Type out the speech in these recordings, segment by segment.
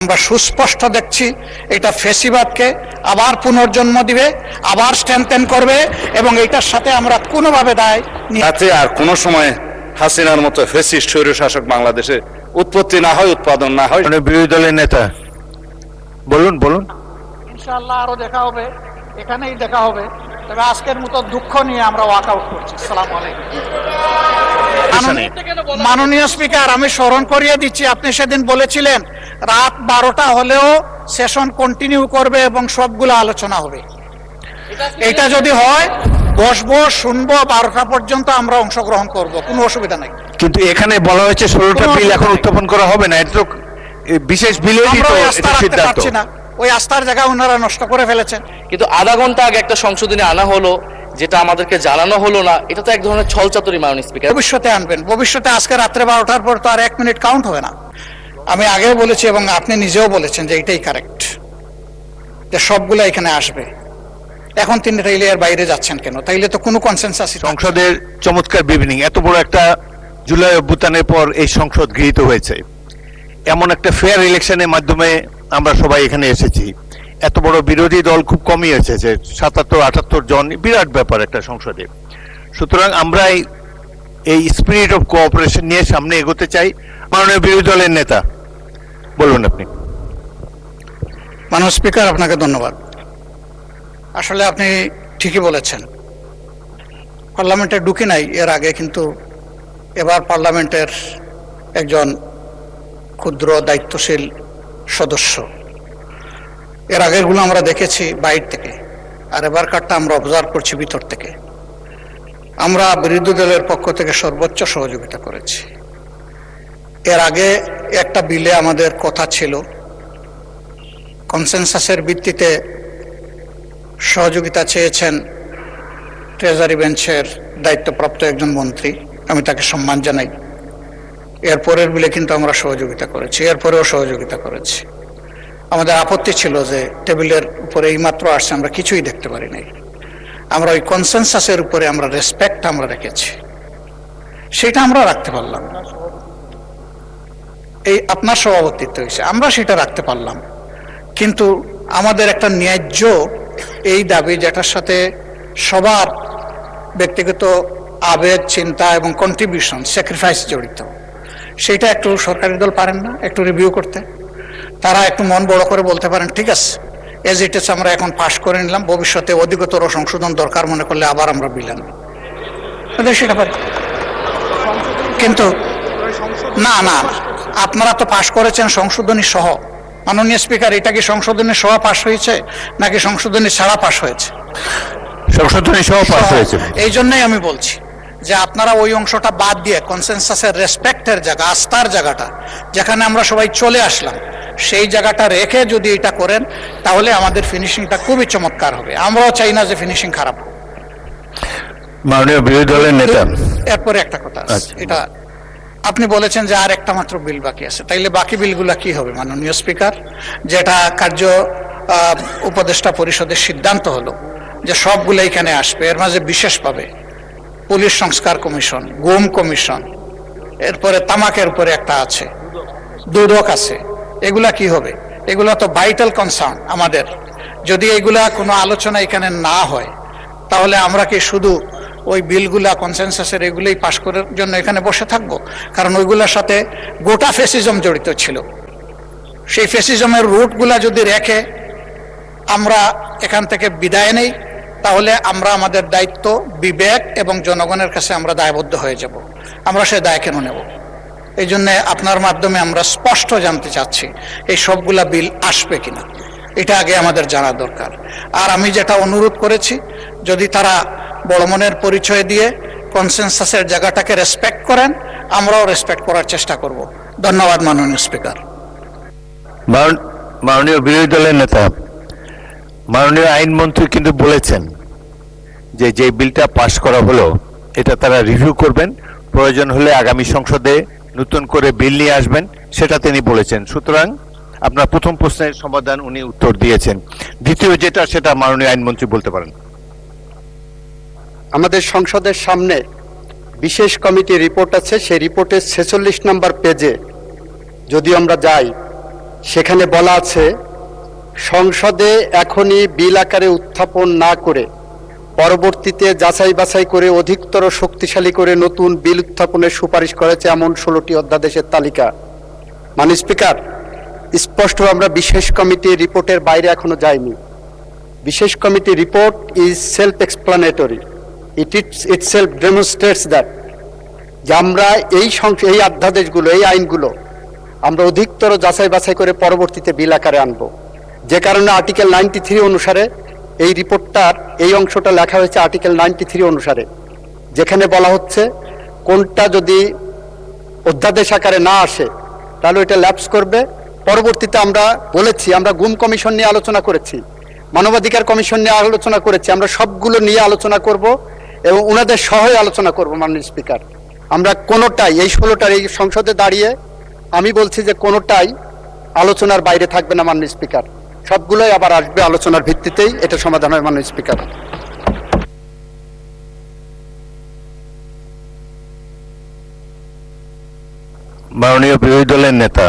আমরা সুস্পষ্ট দেখছি এটা ফেসিবাদকে আবার পুনর্জন্ম দিবে, আবার স্ট্রেংথেন করবে, এবং এটার সাথে আমরা কোনোভাবে দায় যাতে আর কোনো সময় হাসিনার মতো ফ্যাসিস্ট স্বৈরশাসক বাংলাদেশে উৎপত্তি না হয়, উৎপাদন না হয়। বিরোধী দলের নেতা বলুন। ইনশাআল্লাহ আরো দেখা হবে, এখানেই দেখা হবে। তবে আজকের মতো দুঃখ নিয়ে আমরা ওয়াক আউট করছি। আসসালামু আলাইকুম। মাননীয় স্পিকার, আমি স্মরণ করিয়ে দিচ্ছি, আপনি সেদিন বলেছিলেন রাত 12টা হলেও সেশন কন্টিনিউ করবে এবং সবগুলো আলোচনা হবে। এটা যদি হয় বসবো, শুনবো, 12টা পর্যন্ত আমরা অংশগ্রহণ করব, কোনো অসুবিধা নাই। কিন্তু এখানে বলা হয়েছে 16টা বিল এখন উত্থাপন করা হবে না, এটা তো বিশেষ বিলেরই তো সিদ্ধান্ত। ওই আস্থার জায়গা ওনারা নষ্ট করে ফেলেছেন। কিন্তু আধা ঘন্টা আগে একটা সংশোধনী আনা হলো, যেটা আমাদেরকে জানানো হলো না, এটা তো এক ধরনের ছলচাতুরি মাননীয় স্পিকার। ভবিষ্যতে আনবেন, ভবিষ্যতে আজকে রাত্রে 12টার পর তো আর 1 মিনিট কাউন্ট হবে না। আমি আগেও বলেছি এবং আপনি নিজেও বলেছেন যে এটাই কারেক্ট, যে সবগুলো এখানে আসবে। এখন তিনি তাইলে এর বাইরে যাচ্ছেন কেন? তাইলে তো কোনো কনসেনসাস। সংসদের চমৎকার বিগিনিং, এত বড় একটা জুলাই অভ্যুত্থানের পর এই সংসদ গৃহীত হয়েছে, এমন একটা ফেয়ার ইলেকশনের মাধ্যমে আমরা সবাই এখানে এসেছি। এত বড় বিরোধী দল খুব কমই এসেছে, 77-78 জন, বিরাট ব্যাপার একটা সংসদে। সুতরাং আমরা এই স্পিরিট অফ কোঅপারেশন নিয়ে সামনে এগোতে চাই। মাননীয় বিরোধী দলের নেতা বলুন আপনি। মাননীয় স্পিকার, আপনাকে ধন্যবাদ। আসলে আপনি ঠিকই বলেছেন, পার্লামেন্টে ঢুকি নাই এর আগে, কিন্তু এবার পার্লামেন্টের একজন ক্ষুদ্র দায়িত্বশীল সদস্য। এর আগেরগুলো আমরা দেখেছি বাইরে থেকে, আর এবারকারটা আমরা অবজার্ভ করছি ভিতর থেকে। আমরা বিরোধী দলের পক্ষ থেকে সর্বোচ্চ সহযোগিতা করেছি। এর আগে একটা বিলে আমাদের কথা ছিল, কনসেনসাসের ভিত্তিতে সহযোগিতা চেয়েছেন ট্রেজারি বেঞ্চের দায়িত্বপ্রাপ্ত একজন মন্ত্রী, আমি তাকে সম্মান জানাই। এরপরের বিলে কিন্তু আমরা সহযোগিতা করেছি, এরপরেও সহযোগিতা করেছি। আমাদের আপত্তি ছিল যে টেবিলের উপরে এইমাত্র আসছে, আমরা কিছুই দেখতে পারি নাই। আমরা ওই কনসেনসাসের উপরে আমরা রেসপেক্ট আমরা রেখেছি, সেটা আমরা রাখতে পারলাম। এই আপনার সভাপতিত্ব হয়েছে, আমরা সেটা রাখতে পারলাম। কিন্তু আমাদের একটা ন্যায্য এই দাবি, যেটার সাথে সবার ব্যক্তিগত আবেগ, চিন্তা এবং কন্ট্রিবিউশন, স্যাক্রিফাইস জড়িত, সেটা একটু সরকারি দল পারেন না একটু রিভিউ করতে? তারা একটু মন বড় করে বলতে পারেন, ঠিক আছে এজ ইট ইজ আমরা এখন পাশ করে নিলাম, ভবিষ্যতে অধিকতর সংশোধন দরকার মনে করলে আবার আমরা বিল আনব, সেটা পারি। কিন্তু না না, আপনারা তো পাশ করেছেন সংশোধনী সহ। মাননীয় স্পিকার, এটা কি সংশোধনী সহ পাশ হয়েছে নাকি সংশোধনী ছাড়া পাশ হয়েছে? সংশোধনী সহ পাশ হয়েছে। এই জন্যই আমি বলছি যে আপনারা ওই অংশটা বাদ দিয়ে কনসেনসাসের রেসপেক্টের জায়গা, আস্থার জায়গাটা, যেখানে আমরা সবাই চলে আসলাম, সেই জায়গাটা রেখে যদি এটা করেন, তাহলে আমাদের ফিনিশিংটা খুবই চমৎকার হবে। আমরাও চাই না যে ফিনিশিং খারাপ হোক। মাননীয় বিরোধী দলের নেতা, এরপরে একটা কথা আছে, এটা আপনি বলেছেন যে আর একটা মাত্র বিল বাকি আছে, তাইলে বাকি বিলগুলা কি হবে? মাননীয় স্পিকার, যেটা কার্য উপদেষ্টা পরিষদের সিদ্ধান্ত হলো যে সবগুলো এখানে আসবে, এর মাঝে বিশেষভাবে পুলিশ সংস্কার কমিশন, গুম কমিশন, এরপরে তামাকের উপরে একটা আছে, দুদক আছে, এগুলা কি হবে? এগুলা তো ভাইটাল কনসার্ন আমাদের। যদি এগুলা কোনো আলোচনা এখানে না হয়, তাহলে আমরা কি শুধু ওই বিলগুলা কনসেনসাসের এগুলোই পাশ করার জন্য এখানে বসে থাকবো? কারণ ওইগুলোর সাথে গোটা ফ্যাসিজম জড়িত ছিল। সেই ফ্যাসিজমের রুটগুলা যদি রেখে আমরা এখান থেকে বিদায় নেই, তাহলে আমরা আমাদের দায়িত্ব, বিবেক এবং জনগণের কাছে আমরা দায়বদ্ধ হয়ে যাব। আমরা সে দায় কেন নেব? এই জন্য আপনার মাধ্যমে আমরা স্পষ্ট জানতে চাচ্ছি এই সবগুলা বিল আসবে কিনা, এটা আগে আমাদের জানা দরকার। আর আমি যেটা অনুরোধ করেছি, যদি তারা বড় মনের পরিচয় দিয়ে কনসেনসাসের জায়গাটাকে রেসপেক্ট করেন, আমরাও রেসপেক্ট করার চেষ্টা করব। ধন্যবাদ মাননীয় স্পিকার। মাননীয় বিরোধী দলের নেতা, মাননীয় আইনমন্ত্রী কিন্তু বলেছেন যে যে বিলটা পাশ করা হলো এটা তারা রিভিউ করবেন, প্রয়োজন হলে আগামী সংসদে নতুন করে বিল নিয়ে আসবেন, সেটা তিনি বলেছেন। সুতরাং আপনার প্রথম প্রশ্নের সমাধান উনি উত্তর দিয়েছেন। দ্বিতীয় যেটা, সেটা মাননীয় আইনমন্ত্রী বলতে পারেন। আমাদের সংসদের সামনে বিশেষ কমিটি রিপোর্ট আছে, সেই রিপোর্টের 46 নম্বর পেজে যদি আমরা যাই, সেখানে বলা আছে সংসদে এখনই বিল আকারে উত্থাপন না করে পরবর্তীতে যাচাই বাছাই করে অধিকতর শক্তিশালী করে নতুন বিল উত্থাপনের সুপারিশ করেছে এমন 16টি অধ্যাদেশের তালিকা। মাননীয় স্পিকার, স্পষ্ট আমরা বিশেষ কমিটির রিপোর্টের বাইরে এখনো যাইনি। বিশেষ কমিটির report is self explanatory, itself demonstrates that যে আমরা এই অধ্যাদেশগুলো, এই আইনগুলো আমরা অধিকতর যাচাই বাছাই করে পরবর্তীতে বিল আকারে আনবো। যে কারণে আর্টিকেল 93 অনুসারে এই রিপোর্টটার এই অংশটা লেখা হয়েছে আর্টিকেল 93 অনুসারে, যেখানে বলা হচ্ছে কোনটা যদি অধ্যাদেশ আকারে না আসে তাহলে এটা ল্যাপস করবে। পরবর্তীতে আমরা বলেছি, আমরা গুম কমিশন নিয়ে আলোচনা করেছি, মানবাধিকার কমিশন নিয়ে আলোচনা করেছি, আমরা সবগুলো নিয়ে আলোচনা করব এবং ওনাদের সহায় আলোচনা করব। মাননীয় স্পিকার, আমরা কোনোটাই এই 16টার এই সংসদে দাঁড়িয়ে আমি বলছি যে কোনোটাই আলোচনার বাইরে থাকবে না। মাননীয় স্পিকার, সবগুলোই আবার আসবে আলোচনার ভিত্তিতেই এটা সমাধান হয়। মাননীয় স্পিকার, মাননীয় বিরোধী দলের নেতা,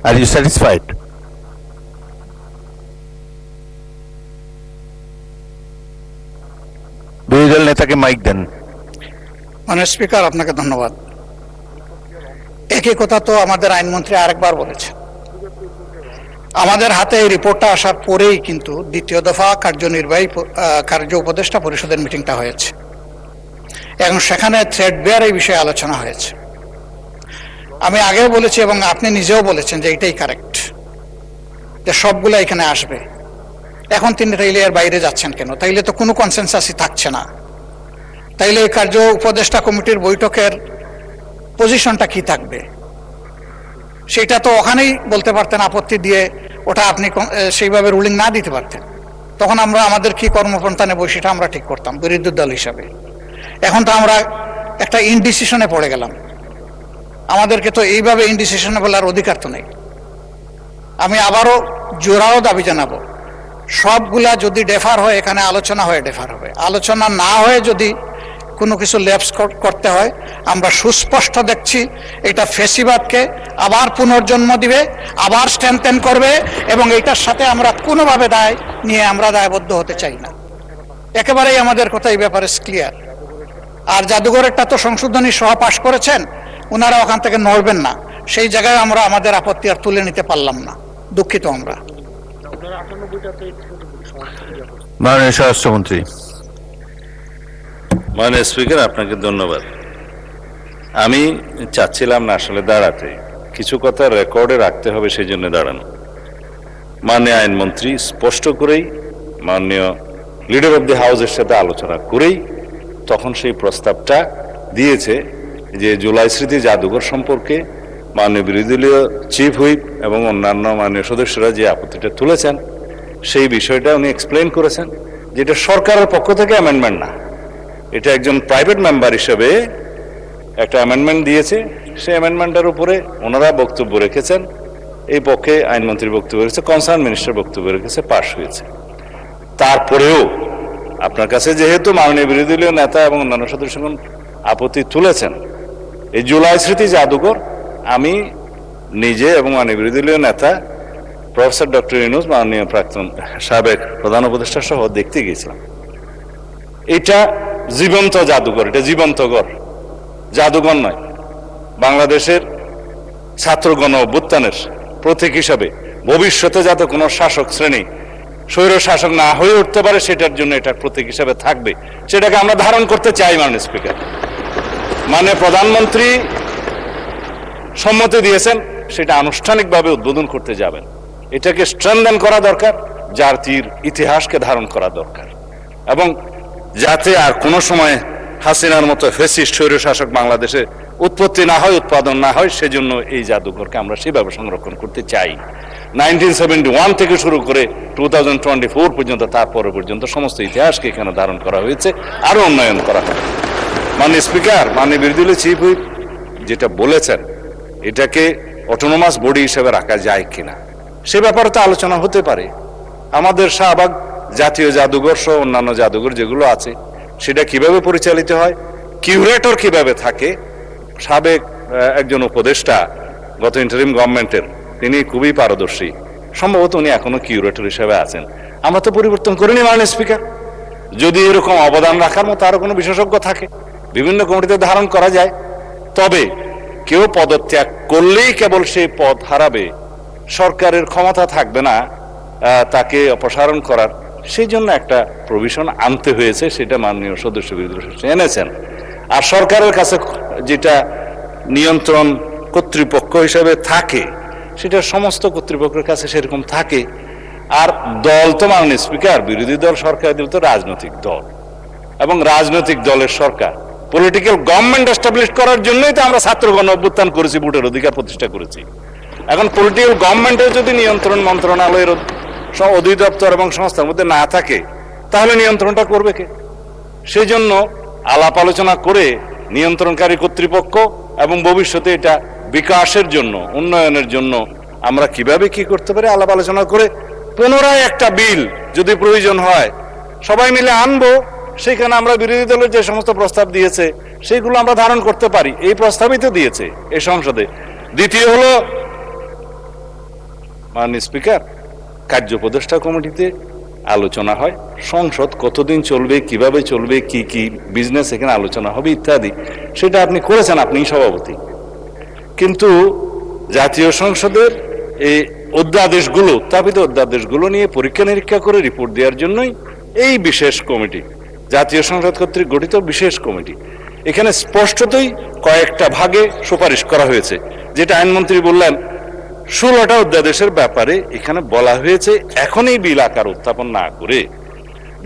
আর ইউ স্যাটিসফাইড? বিরোধী দল নেতাকে মাইক দেন। মাননীয় স্পিকার, আপনাকে ধন্যবাদ। একই কথা তো আমাদের আইনমন্ত্রী আরেকবার বলেছে। আমাদের হাতে এই রিপোর্টটা আসার পরেই কিন্তু দ্বিতীয় দফা কার্য উপদেষ্টা পরিষদের মিটিংটা হয়েছে এবং সেখানে থ্রেড বেয়ার এই বিষয়ে আলোচনা হয়েছে। আমি আগেও বলেছি এবং আপনি নিজেও বলেছেন যে এটাই কারেক্ট, যে সবগুলো এখানে আসবে। এখন তিনি তাইলে এর বাইরে যাচ্ছেন কেন? তাইলে তো কোনো কনসেনসাসই থাকছে না। তাইলে এই কার্য উপদেষ্টা কমিটির বৈঠকের পজিশনটা কি থাকবে সেটা তো ওখানেই বলতে পারতেন, আপত্তি দিয়ে ওটা আপনি সেইভাবে রুলিং না দিতে পারতেন। তখন আমরা আমাদের কি কর্মপন্থা নেব সেটা আমরা ঠিক করতাম বিরোধী দল হিসাবে। এখন তো আমরা একটা ইনডিসিশনে পড়ে গেলাম। আমাদেরকে তো এইভাবে ইনডিসিশনে বলার অধিকার তো নেই। আমি আবারও জোরালো দাবি জানাবো, সবগুলা যদি ডেফার হয় এখানে আলোচনা হয়ে ডেফার হবে। আলোচনা না হয়ে যদি কোনো কিছু ল্যাপস করতে হয়, আমরা সুস্পষ্ট দেখছি এটা ফেসিবাদকে আবার পুনর্জন্ম দিবে, আবার স্ট্রেংথেন করবে এবং এটার সাথে আমরা কোনোভাবে আমরা দায়বদ্ধ হতে চাই না। একেবারেই আমাদের কথা এই ব্যাপারে ক্লিয়ার। আর জাদুঘরেরটা তো সংশোধনী সহ পাশ করেছেন, ওনারা ওখান থেকে নড়বেন না। সেই জায়গায় আমরা আমাদের আপত্তি আর তুলে নিতে পারলাম না, দুঃখিত আমরা। মাননীয় স্বরাষ্ট্রমন্ত্রী। মাননীয় স্পিকার, আপনাকে ধন্যবাদ। আমি চাচ্ছিলাম না আসলে দাঁড়াতে, কিছু কথা রেকর্ডে রাখতে হবে সেই জন্য দাঁড়ানো। মাননীয় আইনমন্ত্রী স্পষ্ট করেই মাননীয় লিডার অব দি হাউসের সাথে আলোচনা করেই তখন সেই প্রস্তাবটা দিয়েছে যে জুলাই স্মৃতি জাদুঘর সম্পর্কে মাননীয় বিরোধী দলীয় চিফ হুইপ এবং অন্যান্য মাননীয় সদস্যরা যে আপত্তিটা তুলেছেন সেই বিষয়টা উনি এক্সপ্লেইন করেছেন, যেটা সরকারের পক্ষ থেকে অ্যামেন্ডমেন্ট না, এটা একজন প্রাইভেট মেম্বার হিসেবে একটা অ্যামেন্ডমেন্ট দিয়েছে। সেই অ্যামেন্ডমেন্টের উপরে ওনারা বক্তব্য রেখেছেন, এই পক্ষে আইনমন্ত্রীর বক্তব্য রেখেছে, কনসার্ন মিনিস্টার বক্তব্য রেখেছে, পাশ হয়েছে। তারপরেও আপনার কাছে যেহেতু মাননীয় বিরোধী দলীয় নেতা এবং অন্যান্য সদস্যগণ আপত্তি তুলেছেন, এই জুলাই স্মৃতি জাদুঘর আমি নিজে এবং মাননীয় বিরোধী দলীয় নেতা প্রফেসর ডক্টর ইউনূস, মাননীয় প্রাক্তন সাবেক প্রধান উপদেষ্টা সহ দেখতে গিয়েছিলাম। এটা জীবন্ত জাদুঘর, এটা জীবন্ত ঘর, জাদুঘর নয়। বাংলাদেশের ছাত্র গণ অভ্যুত্থানের প্রতীক হিসাবে ভবিষ্যতে যাতে কোনো শাসক শ্রেণী স্বৈর শাসক না হয়ে উঠতে পারে সেটার জন্য এটার প্রতীক হিসাবে থাকবে, সেটাকে আমরা ধারণ করতে চাই। মাননীয় স্পিকার, মানে প্রধানমন্ত্রী সম্মতি দিয়েছেন, সেটা আনুষ্ঠানিকভাবে উদ্বোধন করতে যাবেন। এটাকে স্ট্রেংথেন করা দরকার, জাতির ইতিহাসকে ধারণ করা দরকার, এবং যাতে আর কোনো সময় হাসিনার মতো ফ্যাসিস্ট স্বৈরশাসক বাংলাদেশে উৎপত্তি না হয়, উৎপাদন না হয়, সেজন্য এই জাদুঘরকে আমরা সেভাবে সংরক্ষণ করতে চাই। 1971 থেকে শুরু করে 2024 পর্যন্ত, তারপরে পর্যন্ত সমস্ত ইতিহাসকে এখানে ধারণ করা হয়েছে, আরো উন্নয়ন করা হবে। মাননীয় স্পিকার, মাননীয় বিরোধী দলীয় চিফ হুইপ যেটা বলেছেন, এটাকে অটোনোমাস বডি হিসেবে রাখা যায় কিনা সে ব্যাপারে তো আলোচনা হতে পারে। আমাদের শাহবাগ জাতীয় জাদুঘর সহ অন্যান্য জাদুঘর যেগুলো আছে সেটা কিভাবে পরিচালিত হয়, কিউরেটর কিভাবে থাকে। সাবেক একজন উপদেষ্টা গত ইন্টারিম গভর্নমেন্টের তিনি খুবই পারদর্শী, সম্ভবত উনি এখনো কিউরেটর হিসেবে আছেন। আমরা তো পরিবর্তন করিনি মাননীয় স্পিকার। যদি এরকম অবদান রাখার মতো আরো কোনো বিশেষজ্ঞ থাকে, বিভিন্ন কমিটিতে ধারণ করা যায়। তবে কেউ পদত্যাগ করলেই কেবল সেই পদ হারাবে, সরকারের ক্ষমতা থাকবে না তাকে অপসারণ করার, সেই জন্য একটা প্রভিশন আনতে হয়েছে, সেটা মাননীয় সদস্য বিরোধী এনেছেন। আর সরকারের কাছে যেটা নিয়ন্ত্রণ কর্তৃপক্ষ হিসেবে থাকে, সেটা সমস্ত কর্তৃপক্ষের কাছে সেরকম থাকে। আর দল তো মাননীয় স্পিকার, বিরোধী দল সরকার দল তো রাজনৈতিক দল, এবং রাজনৈতিক দলের সরকার পলিটিক্যাল গভর্নমেন্ট এস্টাবলিশ করার জন্যই তো আমরা ছাত্র গণ অভ্যুত্থান করেছি, ভোটের অধিকার প্রতিষ্ঠা করেছি। এখন পলিটিক্যাল গভর্নমেন্টের যদি নিয়ন্ত্রণ মন্ত্রণালয়ের অধিদপ্তর এবং সংস্থার মধ্যে না থাকে, তাহলে নিয়ন্ত্রণটা করবে কে? সেই জন্য আলাপ আলোচনা করে নিয়ন্ত্রণকারী কর্তৃপক্ষ এবং ভবিষ্যতে এটা বিকাশের জন্য, উন্নয়নের জন্য আমরা কিভাবে কি করতে পারি আলাপ আলোচনা করে পুনরায় একটা বিল যদি প্রয়োজন হয় সবাই মিলে আনবো। সেখানে আমরা বিরোধী দলের যে সমস্ত প্রস্তাব দিয়েছে সেইগুলো আমরা ধারণ করতে পারি, এই প্রস্তাবিত দিয়েছে এই সংসদে। দ্বিতীয় হলো মাননীয় স্পিকার, কার্য উপদেষ্টা কমিটিতে আলোচনা হয়, সংসদ কতদিন চলবে, কিভাবে চলবে, কি কি বিজনেস এখানে আলোচনা হবে ইত্যাদি, সেটা আপনি করেছেন, আপনি সভাপতি। কিন্তু জাতীয় সংসদের এই অধ্যাদেশগুলো, উত্থাপিত অধ্যাদেশগুলো নিয়ে পরীক্ষা নিরীক্ষা করে রিপোর্ট দেওয়ার জন্যই এই বিশেষ কমিটি, জাতীয় সংসদ কর্তৃক গঠিত বিশেষ কমিটি। এখানে স্পষ্টতই কয়েকটা ভাগে সুপারিশ করা হয়েছে, যেটা আইনমন্ত্রী বললেন 16টা অধ্যাদেশের ব্যাপারে এখানে বলা হয়েছে এখনই বিল আকার উত্থাপন না করে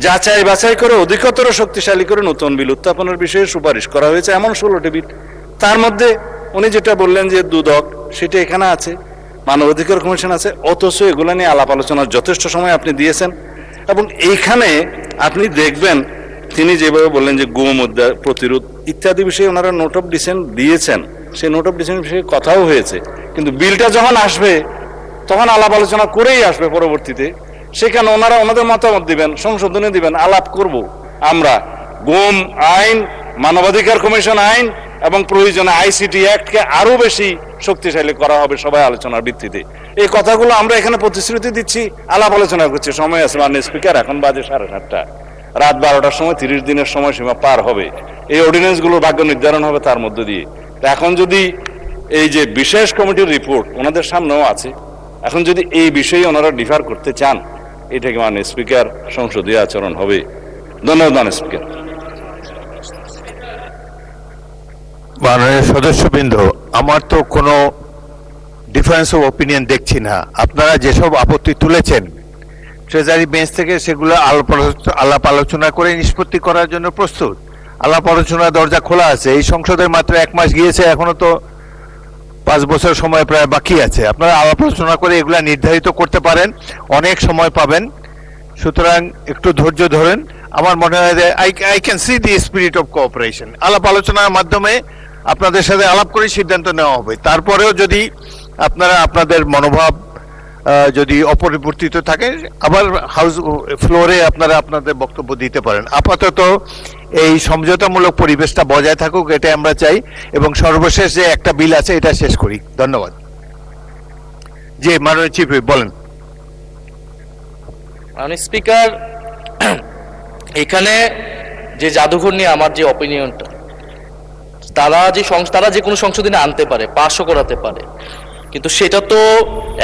যাচাই বাছাই করে অধিকতর শক্তিশালী করে নতুন বিল উত্থাপনের বিষয়ে সুপারিশ করা হয়েছে, এমন 16টি বিল। তার মধ্যে উনি যেটা বললেন যে দুদক, সেটা এখানে আছে, মানবাধিকার কমিশন আছে, অথচ এগুলো নিয়ে আলাপ আলোচনার যথেষ্ট সময় আপনি দিয়েছেন। এবং এইখানে আপনি দেখবেন তিনি যেভাবে বললেন যে গুম প্রতিরোধ ইত্যাদি বিষয়ে ওনারা নোট অফ ডিসেন্ট দিয়েছেন, সেই নোট অফ ডিসেন্ট বিষয়ে কথাও হয়েছে। কিন্তু বিলটা যখন আসবে তখন আলাপ আলোচনা করেই আসবে পরবর্তীতে, সেখানে ওনারা ওনাদের মতামত দিবেন, সংশোধনী দিবেন, আলাপ করব আমরা। গুম আইন, মানবাধিকার কমিশন আইন এবং প্রয়োজনে আইসিটি অ্যাক্টকে আরো বেশি শক্তিশালী করা হবে সবাই আলোচনার ভিত্তিতে। এই কথাগুলো আমরা এখানে প্রতিশ্রুতি দিচ্ছি, আলাপ আলোচনা করছি। সময় আছে মাননীয় স্পিকার, এখন বাজে 7:30, রাত 12টার সময় 30 দিনের সময়সীমা পার হবে, এই অর্ডিন্যান্স গুলোর ভাগ্য নির্ধারণ হবে তার মধ্য দিয়ে। এখন যদি এই যে বিশেষ কমিটির রিপোর্ট ওনাদের সামনেও আছে, এখন যদি এই বিষয়ে ওনারা ডিফার করতে চান, এটাকে মাননীয় স্পিকার সংসদীয় আচরণ হবে। ধন্যবাদ মাননীয় স্পিকার। মাননীয় সদস্যবৃন্দ, আমার তো কোনো ডিফারেন্স অফ ওপিনিয়ন দেখছি না। আপনারা যেসব আপত্তি তুলেছেন ট্রেজারি বেঞ্চ থেকে সেগুলো আলাপ আলোচনা করে নিষ্পত্তি করার জন্য প্রস্তুত। আলাপ আলোচনার দরজা খোলা আছে। এই সংসদের মাত্র 1 মাস গিয়েছে, এখনো তো 5 বছর সময় প্রায় বাকি আছে। আপনারা আলাপ আলোচনা করে এগুলা নির্ধারিত করতে পারেন, অনেক সময় পাবেন। সুতরাং একটু ধৈর্য ধরেন। আমার মনে হয় যে I can see the spirit of cooperation. আলাপ আলোচনার মাধ্যমে আপনাদের সাথে আলাপ করে সিদ্ধান্ত নেওয়া হবে। তারপরেও যদি আপনারা আপনাদের মনোভাব যদি অপরিবর্তিত থাকে, আবার হাউস ফ্লোরে আপনারা আপনাদের বক্তব্য দিতে পারেন। আপাতত এই সমঝোতামূলক পরিবেশটা বজায় থাকুক, এটাই আমরা চাই। এবং সর্বশেষ যে একটা বিল আছে এটা শেষ করি। ধন্যবাদ। জি মাননীয় চিফ হুইপ বলেন। মাননীয় স্পিকার, এখানে যে জাদুঘর নিয়ে আমার যে অপিনিয়নটা, তারা যে কোনো সংশোধনী আনতে পারে, পাশও করাতে পারে, কিন্তু সেটা তো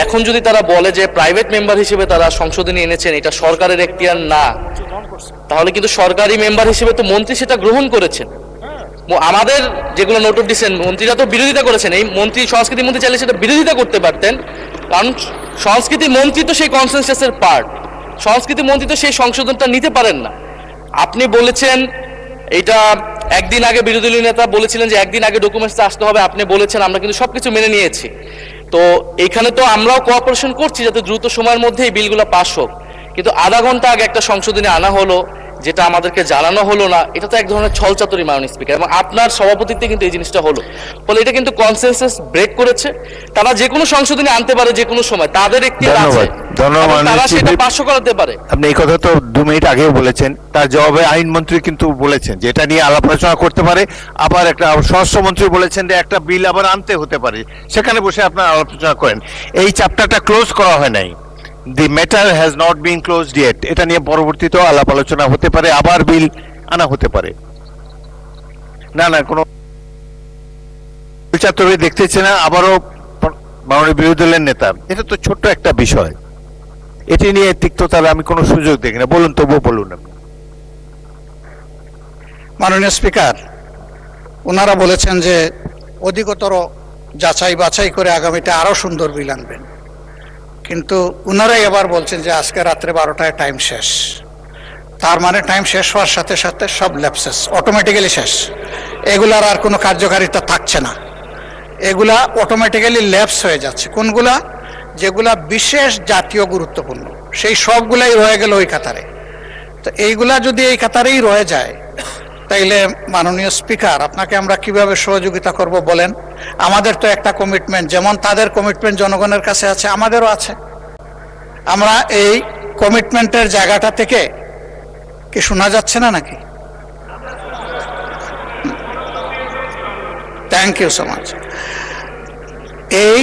এখন যদি তারা বলে যে প্রাইভেট মেম্বার হিসেবে তারা সংশোধনী এনেছেন, এটা সরকারের এখতিয়ার না, তাহলে কিন্তু সরকারি মেম্বার হিসেবে তো মন্ত্রী সেটা গ্রহণ করেছেন। আমাদের যেগুলো নোট অফ ডিসেন্ট, মন্ত্রীরা তো বিরোধিতা করেছেন। এই মন্ত্রী, সংস্কৃতি মন্ত্রী চাইলে সেটা বিরোধিতা করতে পারতেন, কারণ সংস্কৃতি মন্ত্রী তো সেই কনসেনসাসের পার্ট। সংস্কৃতি মন্ত্রী তো সেই সংশোধনটা নিতে পারেন না। আপনি বলেছেন এটা একদিন আগে, বিরোধী নেতা বলেছিলেন যে একদিন আগে ডকুমেন্টস আসতে হবে, আপনি বলেছেন, আমরা কিন্তু সবকিছু মেনে নিয়েছি। তো এখানে তো আমরাও কোঅপারেশন করছি যাতে দ্রুত সময়ের মধ্যে এই বিলগুলো পাস হোক, কিন্তু আধা ঘন্টা আগে একটা সংশোধনী আনা হলো, যেটা আমাদেরকে জানানো হলো না, এটা তো এক ধরনের ছলচাতুরি মাননীয় স্পিকার, এবং আপনার সভাপতিত্বে কিন্তু এই জিনিসটা হলো, ফলে এটা কিন্তু কনসেনসাস ব্রেক করেছে। তারা যে কোনো সংশোধনী আনতে পারে যে কোনো সময়, তাদের একটি আছে, ধন্যবাদ এবং তারা মাননীয় সেটা চিফ। পাশ করাতে পারে। আপনি এই কথা তো 2 মিনিট আগেও বলেছেন, তার জবাবে আইনমন্ত্রী কিন্তু বলেছেন যে এটা নিয়ে আলাপ আলোচনা করতে পারে, আবার একটা স্বরাষ্ট্রমন্ত্রী বলেছেন যে একটা বিল আবার আনতে হতে পারে, সেখানে বসে আপনারা আলোচনা করেন। এই চ্যাপ্টারটা ক্লোজ করা হয় নাই, the matter has not been closed yet. এটা নিয়ে পরবর্তীতেও আলাপ আলোচনা হতে পারে, আবার বিল আনা হতে পারে। না কোনো ছাত্রকে দেখতেছে না, আবারও মাননীয় বিরোধী দলের নেতা, এটা তো ছোট্ট একটা বিষয়, এটি নিয়ে তিক্ততার আমি কোনো সুযোগ দেখি না। বলুন, তবুও বলুন আপনি। মাননীয় স্পিকার, ওনারা বলেছেন যে অধিকতর যাচাই বাছাই করে আগামীতে আরো সুন্দর বিল আনবেন, কিন্তু ওনারাই এবার বলছেন যে আজকে রাত্রে 12টায় টাইম শেষ। তার মানে টাইম শেষ হওয়ার সাথে সাথে সব ল্যাপসেস অটোমেটিক্যালি শেষ, এগুলার আর কোনো কার্যকারিতা থাকছে না, এগুলা অটোমেটিক্যালি ল্যাপস হয়ে যাচ্ছে। কোনগুলা? যেগুলা বিশেষ জাতীয় গুরুত্বপূর্ণ, সেই সবগুলাই রয়ে গেল ওই কাতারে। তো এইগুলা যদি এই কাতারেই রয়ে যায়, তাইলে মাননীয় স্পিকার, আপনাকে আমরা কিভাবে সহযোগিতা করব বলেন? আমাদের তো একটা কমিটমেন্ট, যেমন তাদের কমিটমেন্ট জনগণের কাছে আছে, আমাদেরও আছে। আমরা এই কমিটমেন্টের জায়গাটা থেকে কি শোনা যাচ্ছে না নাকি? Thank you so much. এই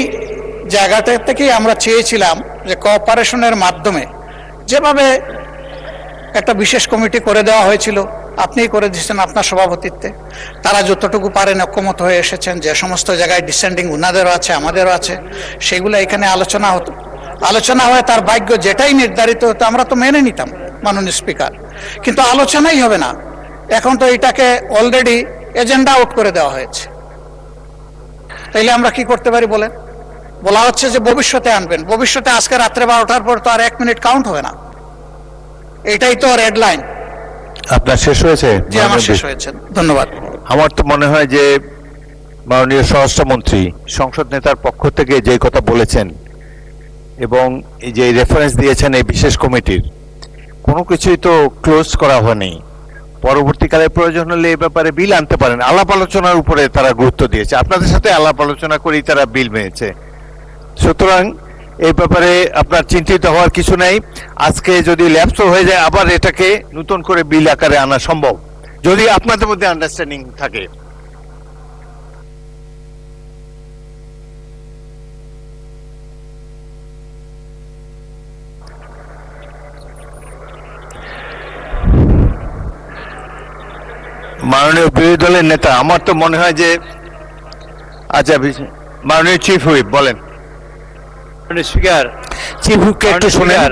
জায়গাটা থেকেই আমরা চেয়েছিলাম যে কোঅপারেশনের মাধ্যমে, যেভাবে একটা বিশেষ কমিটি করে দেওয়া হয়েছিল, আপনিই করে দিয়েছেন আপনার সভাপতিত্বে, তারা যতটুকু পারেন ঐক্যমত হয়ে এসেছেন, যে সমস্ত জায়গায় ডিসেন্ডিং উনাদেরও আছে আমাদেরও আছে, সেগুলো এখানে আলোচনা হতো, আলোচনা হয়ে তার ভাগ্য যেটাই নির্ধারিত হতো আমরা তো মেনে নিতাম মাননীয় স্পিকার। কিন্তু আলোচনাই হবে না, এখন তো এটাকে অলরেডি এজেন্ডা আউট করে দেওয়া হয়েছে। তাইলে আমরা কি করতে পারি বলেন? বলা হচ্ছে যে ভবিষ্যতে আনবেন, ভবিষ্যতে আজকে রাত্রে 12টার পর তো আর 1 মিনিট কাউন্ট হবে না, এটাই তো রেড লাইন। আপনার শেষ হয়েছে? জি, আমার শেষ হয়েছে, ধন্যবাদ। আমার তো মনে হয় যে মাননীয় স্বরাষ্ট্রমন্ত্রী সংসদ নেতার পক্ষ থেকে যে কথা বলেছেন এবং এই যে রেফারেন্স দিয়েছেন এই বিশেষ কমিটির, কোনো কিছুই তো ক্লোজ করা হয়নি। পরবর্তীকালে প্রয়োজন হলে এই ব্যাপারে বিল আনতে পারেন। আলাপ আলোচনার উপরে তারা গুরুত্ব দিয়েছে, আপনাদের সাথে আলাপ আলোচনা করেই তারা বিল মেনেছে। সুতরাং এই ব্যাপারে আপনার চিন্তিত হওয়ার কিছু নেই। আজকে যদি ল্যাপস হয়ে যায়, আবার এটাকে নতুন করে বিল আকারে আনা সম্ভব, যদি আপনাদের মধ্যে আন্ডারস্ট্যান্ডিং থাকে। মাননীয় বিরোধী দলের নেতা, আমার তো মনে হয় যে, আচ্ছা মাননীয় চিফ হুইপ বলেন। মাননীয় স্পিকার, চিফ হুইপকে একটু শোনেন।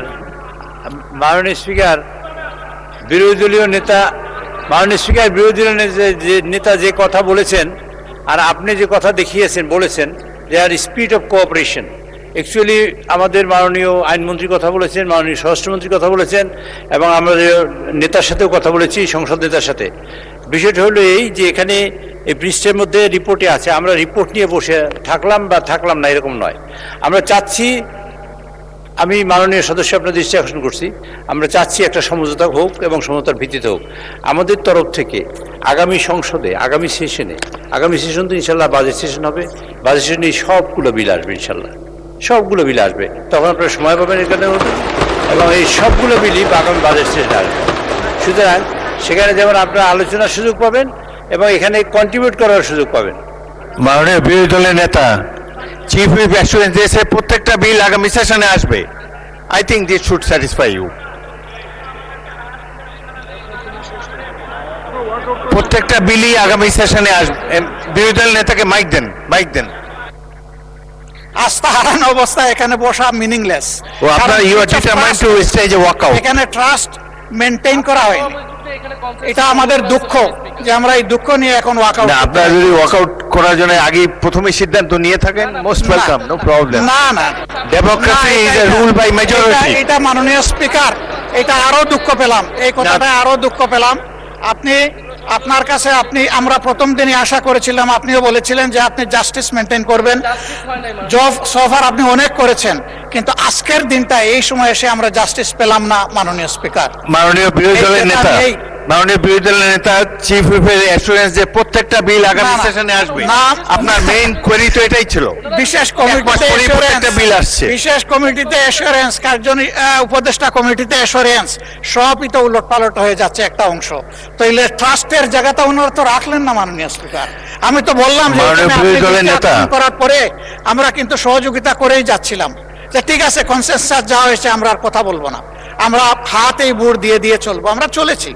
মাননীয় স্পিকার, বিরোধী দলীয় নেতা, মাননীয় স্পিকার, বিরোধী দলীয় নেতা যে কথা বলেছেন আর আপনি যে কথা দেখিয়েছেন, বলেছেন যে আর স্পিরিট অফ কোঅপারেশন, অ্যাকচুয়ালি আমাদের মাননীয় আইনমন্ত্রী কথা বলেছেন, মাননীয় স্বরাষ্ট্রমন্ত্রী কথা বলেছেন, এবং আমাদের নেতার সাথেও কথা বলেছি, সংসদ নেতার সাথে। বিষয়টা হলো এই যে এখানে এই পৃষ্ঠের মধ্যে রিপোর্টে আছে, আমরা রিপোর্ট নিয়ে বসে থাকলাম বা থাকলাম না এরকম নয়। আমরা চাচ্ছি, আমি মাননীয় সদস্য আপনার দৃষ্টি আকর্ষণ করছি, আমরা চাচ্ছি একটা সমঝোতা হোক এবং সমঝোতার ভিত্তিতে হোক। আমাদের তরফ থেকে আগামী সংসদে, আগামী সেশন তো ইনশাল্লাহ বাজেট সেশন হবে, বাজেট সেশনে সবগুলো বিল আসবে ইনশাল্লাহ, সবগুলো বিল আসবে, তখন আপনারা সময় পাবেন এখানে, এবং এই সবগুলো বিলই আগামী বাজেট সেশনে আসবে। সুতরাং সেখানে যেমন আপনারা আলোচনার সুযোগ পাবেন এবং এখানে কন্ট্রিবিউট করার সুযোগ পাবেন। মাননীয় বিরোধী দলের নেতা, চিফ হুইপ অ্যাসুরেন্স দিয়েছে প্রত্যেকটা বিল আগামী সেশনে আসবে। I think this should satisfy you. প্রত্যেকটা বিলই আগামী সেশনে আসবে। বিরোধী দলের নেতাকে মাইক দেন, মাইক দেন। আস্থা হারানো অবস্থায় এখানে বসা মিনিংলেস। ও আপনার you are determined to stage a walkout. এখানে ট্রাস্ট মেনটেইন করা হয়নি, এটা আমাদের দুঃখ যে আমরা এই দুঃখ নিয়ে এখন ওয়াকআউট। না, আপনারা যদি ওয়াকআউট করার জন্য আগে প্রথমে সিদ্ধান্ত নিয়ে থাকেন, মোস্ট ওয়েলকাম, নো প্রবলেম। না না, democracy is a rule by majority. এটা মাননীয় স্পিকার, এটা আরো দুঃখ পেলাম, এই কথাটা আরো দুঃখ পেলাম। আপনি আপনার কাছে আমরা প্রথম দিনই আশা করেছিলাম, আপনিও বলেছিলেন যে আপনি জাস্টিস মেনটেন করবেন। সফার আপনি অনেক করেছেন, কিন্তু আজকের দিনটা এই সময় এসে আমরা জাস্টিস পেলাম না মাননীয় স্পিকার। মাননীয় বিরোধী দলের নেতা, এই- মাননীয় বিরোধী দলের নেতা চিফ হুইপের অ্যাসুরেন্স যে প্রত্যেকটা বিল আগামী না, না, সেশনে আসবে, না। আপনার মেইন কোয়েরি তো এটাই ছিল। বিশেষ এক মাস কমিটিতে পরেই প্রত্যেকটা বিল আসছে। বিশেষ কমিটিতে অ্যাসুরেন্স, উপদেষ্টা কমিটিতে অ্যাসুরেন্স, সবই তো উলট পালট হয়ে যাচ্ছে একটা অংশ। তাইলে ট্রাস্টের জায়গাটা ওনারা তো রাখলেন না মাননীয় স্পিকার। আমি তো বললাম যে মাননীয় এখানে বিরোধী আপনি দলের দৃষ্টি নেতা। আকর্ষণ করার পরে আমরা কিন্তু সহযোগিতা করেই যাচ্ছিলাম যে ঠিক আছে, কনসেনসাস যা হয়েছে আমরা আর কথা বলবো না, আমরা হাতেই বুড় দিয়ে দিয়ে চলবো, আমরা চলেছি।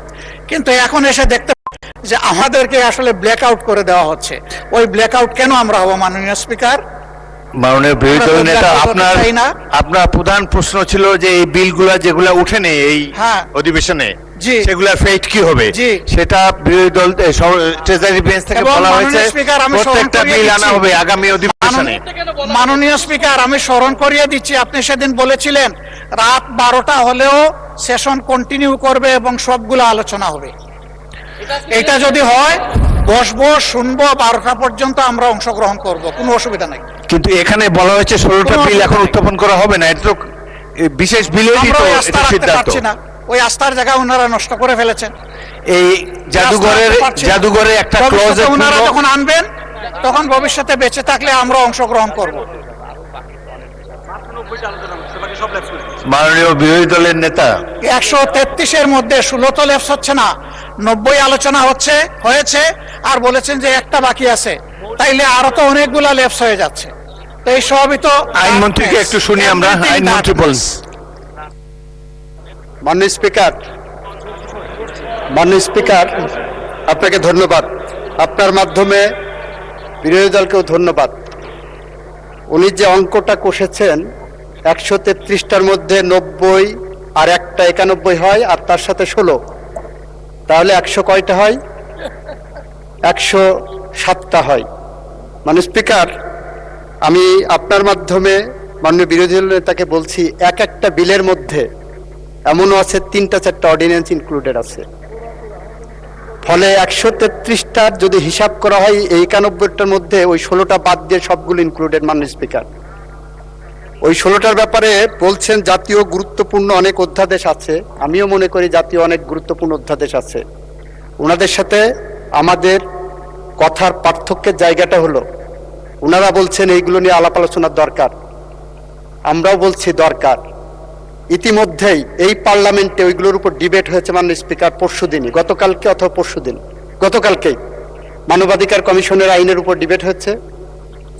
কিন্তু এখন এসে দেখতে যে আমাদেরকে আসলে ব্ল্যাক আউট করে দেওয়া হচ্ছে। ওই ব্ল্যাক আউট কেন আমরা হবো মাননীয় স্পিকার? মাননীয় বিরোধী দলের নেতা, আমরা তো আপনার চাই না। আপনার প্রধান প্রশ্ন ছিল যে এই বিলগুলা যেগুলা উঠেনি এই হ্যাঁ। অধিবেশনে, জি। সেগুলার ফেট কি হবে, জি। সেটা বিরোধী দল ট্রেজারি বেঞ্চ থেকে এবং বলা মাননীয় হয়েছে স্পিকার, আমি স্মরণ প্রত্যেকটা করিয়ে বিল আনা দিচ্ছি। হবে আগামী অধিবেশনে। মাননীয় স্পিকার, আমি স্মরণ করিয়ে দিচ্ছি, আপনি সেদিন বলেছিলেন রাত 12টা হলেও সেশন কন্টিনিউ করবে এবং সবগুলো আলোচনা হবে। এটা যদি হয় বসবো, শুনবো, 12টা পর্যন্ত আমরা অংশগ্রহণ করব, কোনো অসুবিধা নাই। কিন্তু এখানে বলা হয়েছে 16টা কোনো বিল এখন অসুবিধা নেই। উত্থাপন করা হবে না, এটা তো বিশেষ বিলেরই আমরা তো ওই আস্থা এটা রাখতে সিদ্ধান্ত। পারছি না, ওই আস্থার জায়গা ওনারা নষ্ট করে ফেলেছেন। এই জাদুঘরে একটা ক্লজ ওনারা যখন আনবেন তখন ভবিষ্যতে বেঁচে থাকলে আমরা অংশগ্রহণ করব। মাননীয় বিরোধী দলের নেতা, 133-এর মধ্যে 16 তো লেপস হচ্ছে না, 90 আলোচনা হয়েছে, আর বলেছেন যে একটা বাকি আছে, তাইলে আরো তো অনেকগুলা লেপস হয়ে যাচ্ছে। তো এই সবই তো আইনমন্ত্রীকে একটু শুনি আমরা। Everything আইনমন্ত্রী বলুন। মাননীয় স্পিকার, আপনাকে ধন্যবাদ। আপনার মাধ্যমে বিরোধী দলকেও ধন্যবাদ। উনি যে অঙ্কটা কষেছেন 133টার মধ্যে 90 আর একটা 91 হয়, আর তার সাথে 16, তাহলে 100 কয়টা হয়? 107টা হয়। মাননীয় স্পিকার, আমি আপনার মাধ্যমে মাননীয় বিরোধী দল নেতাকে বলছি, একটা বিলের মধ্যে এমনও আছে 3-4টা অর্ডিন্যান্স ইনক্লুডেড আছে। ফলে 133টার যদি হিসাব করা হয়, এই 91টার মধ্যে ওই 16টা বাদ দিয়ে সবগুলো ইনক্লুডেড। মাননীয় স্পিকার, ওই 16টার ব্যাপারে বলছেন জাতীয় গুরুত্বপূর্ণ অনেক অধ্যাদেশ আছে। আমিও মনে করি জাতীয় অনেক গুরুত্বপূর্ণ অধ্যাদেশ আছে। ওনাদের সাথে আমাদের কথার পার্থক্যের জায়গাটা হলো, ওনারা বলছেন এইগুলো নিয়ে আলাপ আলোচনার দরকার, আমরাও বলছি দরকার। ইতিমধ্যেই এই পার্লামেন্টে ওইগুলোর উপর ডিবেট হয়েছে মাননীয় স্পিকার, পরশুদিনই, গতকালকে অথবা পরশুদিন, গতকালকেই মানবাধিকার কমিশনের আইনের উপর ডিবেট হয়েছে,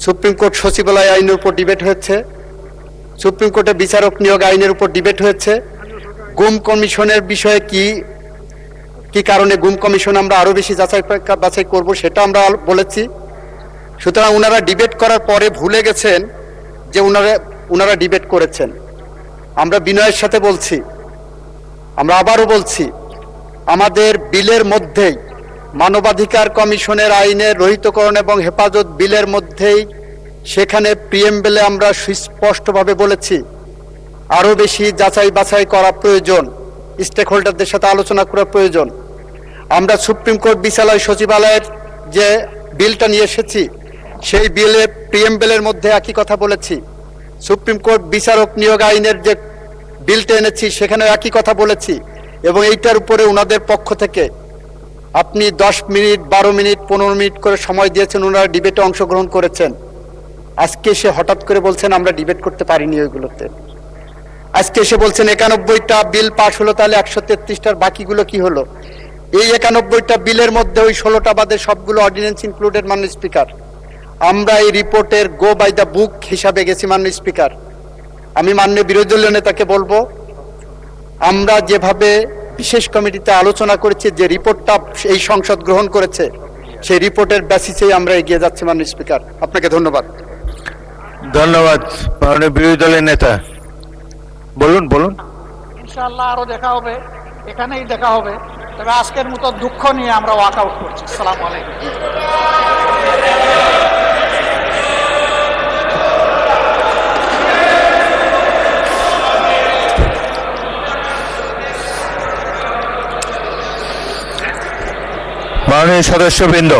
সুপ্রিম কোর্ট সচিবালয় আইনের উপর ডিবেট হয়েছে, সুপ্রিম কোর্টে বিচারক নিয়োগ আইনের উপর ডিবেট হয়েছে। গুম কমিশনের বিষয়ে কি কারণে গুম কমিশন আমরা আরো বেশি বাছাই করব সেটা আমরা বলেছি। সুতরাং ওনারা ডিবেট করার পরে ভুলে গেছেন যে ওনারা ডিবেট করেছেন। আমরা বিনয়ের সাথে বলছি, আমরা আবারও বলছি, আমাদের বিলের মধ্যেই মানবাধিকার কমিশনের আইনের রহিতকরণ এবং হেফাজত বিলের মধ্যেই সেখানে প্রিএমবেলে আমরা সুস্পষ্টভাবে বলেছি আরো বেশি যাচাই বাছাই করা প্রয়োজন, স্টেক হোল্ডারদের সাথে আলোচনা করা প্রয়োজন। আমরা সুপ্রিম কোর্ট বিচারালয় সচিবালয়ের যে বিলটা নিয়ে এসেছি সেই বিলে প্রিএমবেলের মধ্যে একই কথা বলেছি। সুপ্রিম কোর্ট বিচারক নিয়োগ আইনের যে বিলটা এনেছি সেখানেও একই কথা বলেছি। এবং এইটার উপরে ওনাদের পক্ষ থেকে আপনি 10 মিনিট, 12 মিনিট, 15 মিনিট করে সময় দিয়েছেন, ওনারা ডিবেটে অংশগ্রহণ করেছেন। আজকে এসে হঠাৎ করে বলছেন আমরা ডিবেট করতে পারিনি ওইগুলোতে। আজকে এসে বলছেন 91টা বিল পাস হলো, তাহলে 133টার বাকিগুলো কি হলো? এই 91টা বিলের মধ্যে ওই 16টা বাদে সবগুলো অর্ডিন্যান্স ইনক্লুডেড। মাননীয় স্পিকার, আমরা এই রিপোর্টের গো বাই দ্য বুক হিসাবে গেছি। মাননীয় স্পিকার, আমি মাননীয় বিরোধী দলীয় নেতাকে বলবো, আমরা যেভাবে বিশেষ কমিটিতে আলোচনা করেছি, যে রিপোর্টটা এই সংসদ গ্রহণ করেছে, সেই রিপোর্টের বেসিসেই আমরা এগিয়ে যাচ্ছি। মাননীয় স্পিকার, আপনাকে ধন্যবাদ। ধন্যবাদ। মাননীয় বিরোধী দলের নেতা বলুন। ইনশাআল্লাহ আরো দেখা হবে, এখানেই দেখা হবে। তবে আজকের মতো দুঃখ নিয়ে আমরা ওয়াক আউট করছি। আসসালামু আলাইকুম। মাননীয় সদস্যবৃন্দ,